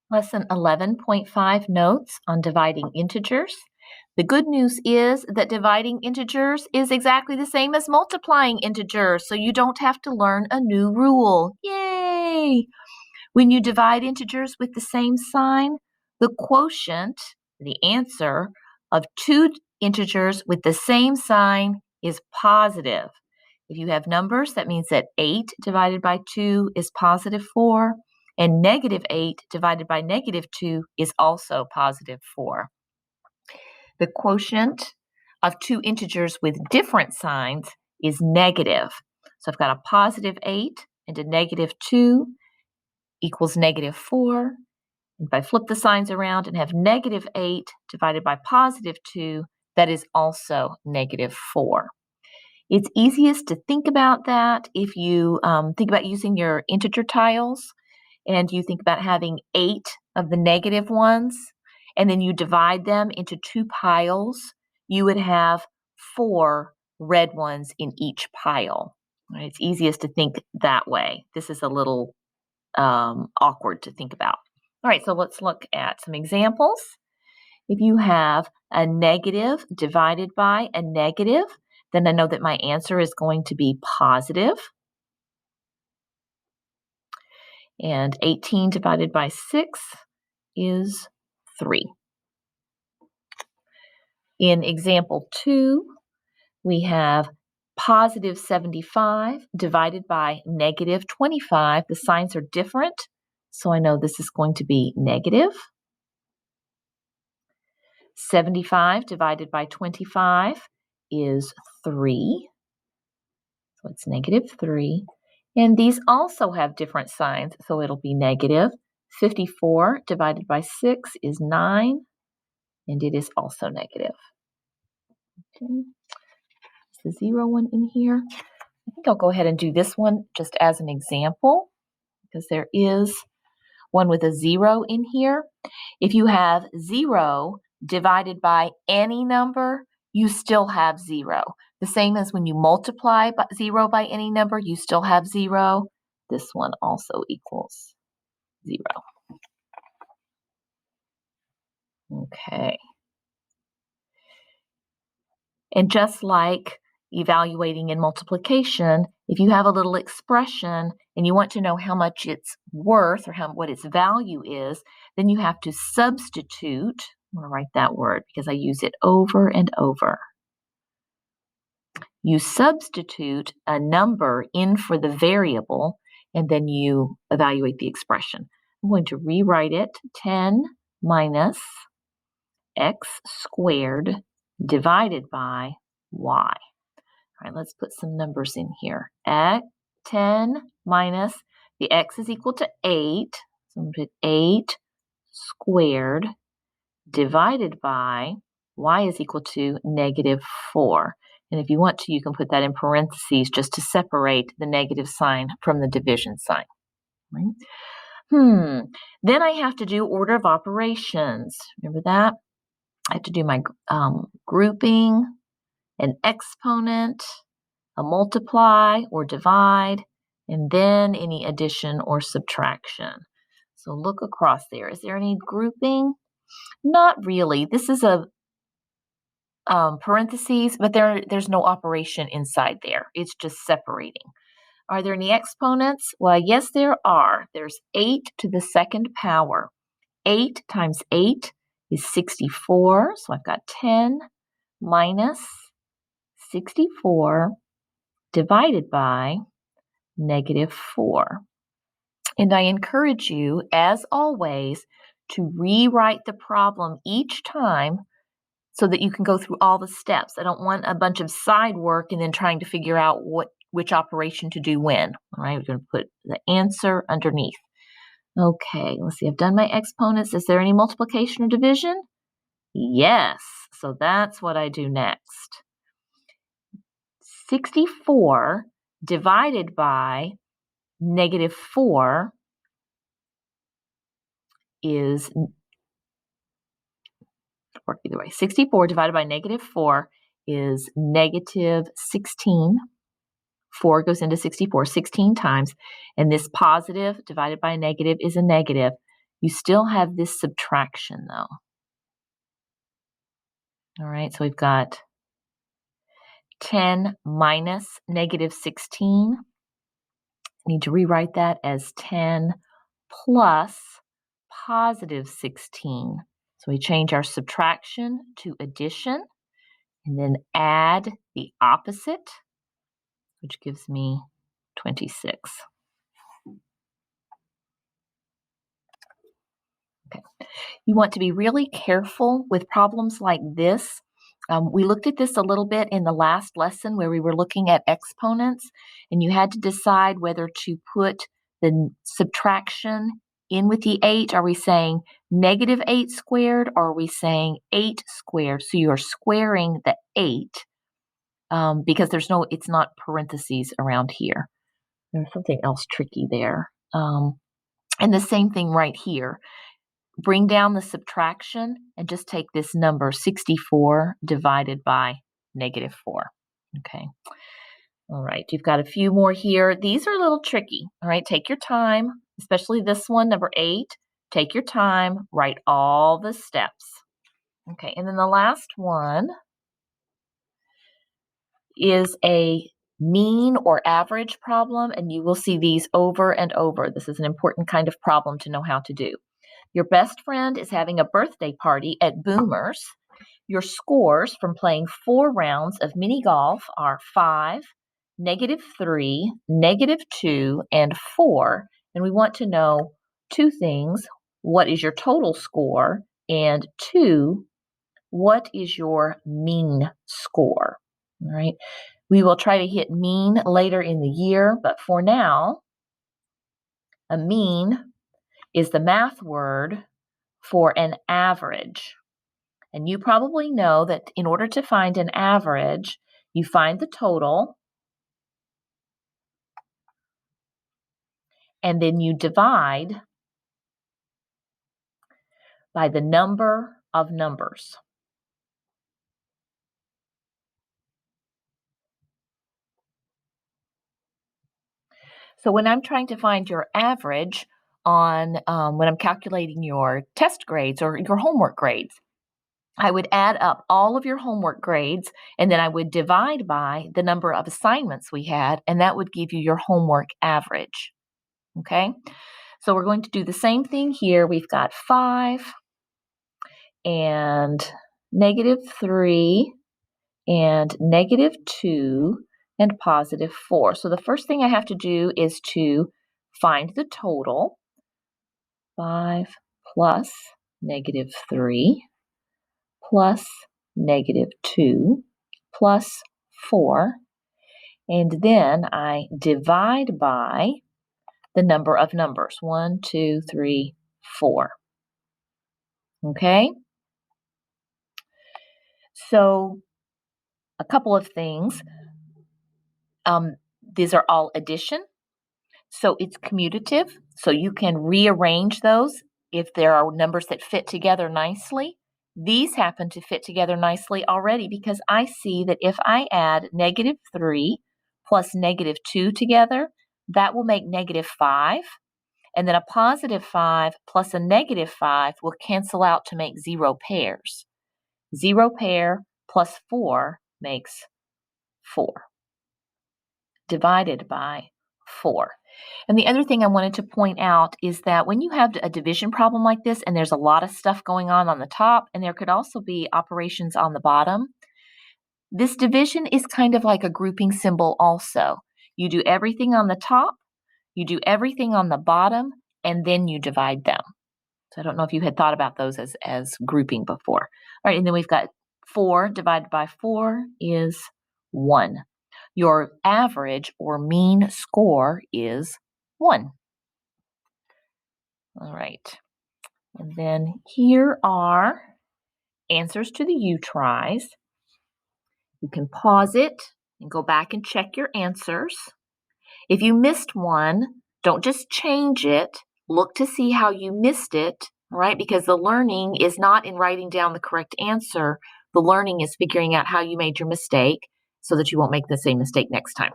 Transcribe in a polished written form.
Lesson 11.5 Notes on Dividing Integers. The good news is that dividing integers is exactly the same as multiplying integers, so you don't have to learn a new rule. Yay! When you divide integers with the same sign, the quotient, the answer, of two integers with the same sign is positive. If you have numbers, that means that 8 divided by 2 is positive 4, and negative 8 divided by negative 2 is also positive 4. The quotient of two integers with different signs is negative. So I've got a positive 8 and a negative 2 equals negative 4. If I flip the signs around and have negative 8 divided by positive 2, that is also negative 4. It's easiest to think about that if you think about using your integer tiles and you think about having 8 of the negative ones, and then you divide them into 2 piles, you would have 4 red ones in each pile. Right? It's easiest to think that way. This is a little awkward to think about. All right, so let's look at some examples. If you have a negative divided by a negative, then I know that my answer is going to be positive. And 18 divided by 6 is 3. In example 2, we have positive 75 divided by negative 25. The signs are different, so I know this is going to be negative. 75 divided by 25 is 3. So it's negative 3. And these also have different signs, so it'll be negative. 54 divided by 6 is 9, and it is also negative. Okay. Is the 0 one in here? I think I'll go ahead and do this one just as an example, because there is one with a 0 in here. If you have 0 divided by any number, you still have 0. The same as when you multiply 0 by any number, you still have 0. This one also equals 0. Okay. And just like evaluating in multiplication, if you have a little expression and you want to know how much it's worth or what its value is, then you have to substitute. I'm going to write that word because I use it over and over. You substitute a number in for the variable, and then you evaluate the expression. I'm going to rewrite it. 10 minus x squared divided by y. All right, let's put some numbers in here. 10 minus, the x is equal to 8. So I'm going to put 8 squared divided by y is equal to negative 4. And if you want to, you can put that in parentheses just to separate the negative sign from the division sign. Right? Then I have to do order of operations. Remember that? I have to do my grouping, an exponent, a multiply or divide, and then any addition or subtraction. So look across there. Is there any grouping? Not really. This is a parentheses, but there's no operation inside there. It's just separating. Are there any exponents? Well, yes, there are. There's 8 to the second power. 8 times 8 is 64. So I've got 10 minus 64 divided by negative 4. And I encourage you, as always, to rewrite the problem each time so that you can go through all the steps. I don't want a bunch of side work and then trying to figure out which operation to do when. All right, we're going to put the answer underneath. Okay, let's see. I've done my exponents. Is there any multiplication or division? Yes, so that's what I do next. 64 divided by negative 4 is, work either way. 64 divided by negative 4 is negative 16. 4 goes into 64 16 times, and this positive divided by a negative is a negative. You still have this subtraction though. All right, so we've got 10 minus negative 16. I need to rewrite that as 10 plus positive 16. So we change our subtraction to addition and then add the opposite, which gives me 26. Okay. You want to be really careful with problems like this. We looked at this a little bit in the last lesson where we were looking at exponents, and you had to decide whether to put the subtraction in with the 8. Are we saying negative 8 squared, or are we saying 8 squared? So you're squaring the 8 because it's not parentheses around here. There's something else tricky there. And the same thing right here. Bring down the subtraction and just take this number 64 divided by negative 4. Okay. All right, you've got a few more here. These are a little tricky. All right, take your time, especially this one, number 8. Take your time, write all the steps. Okay, and then the last one is a mean or average problem, and you will see these over and over. This is an important kind of problem to know how to do. Your best friend is having a birthday party at Boomer's. Your scores from playing 4 rounds of mini golf are 5, -3, -2, and 4. And we want to know 2 things. What is your total score? And 2, what is your mean score? All right. We will try to hit mean later in the year, but for now, a mean is the math word for an average. And you probably know that in order to find an average, you find the total, and then you divide by the number of numbers. So when I'm trying to find your average on when I'm calculating your test grades or your homework grades, I would add up all of your homework grades, and then I would divide by the number of assignments we had, and that would give you your homework average. Okay, so we're going to do the same thing here. We've got 5 and -3 and -2 and +4. So the first thing I have to do is to find the total. 5 plus -3 plus -2 plus 4. And then I divide by the number of numbers. 1, 2, 3, 4. Okay? So a couple of things. These are all addition. So it's commutative. So you can rearrange those if there are numbers that fit together nicely. These happen to fit together nicely already because I see that if I add -3 plus -2 together, that will make -5. And then a +5 plus a -5 will cancel out to make 0 pairs. 0 pair plus 4 makes 4, divided by 4. And the other thing I wanted to point out is that when you have a division problem like this and there's a lot of stuff going on the top, and there could also be operations on the bottom, this division is kind of like a grouping symbol also. You do everything on the top, you do everything on the bottom, and then you divide them. So I don't know if you had thought about those as grouping before. All right, and then we've got 4 divided by 4 is 1. Your average or mean score is 1. All right. And then here are answers to the U-tries. You can pause it and go back and check your answers. If you missed one, don't just change it. Look to see how you missed it, right? Because the learning is not in writing down the correct answer. The learning is figuring out how you made your mistake so that you won't make the same mistake next time.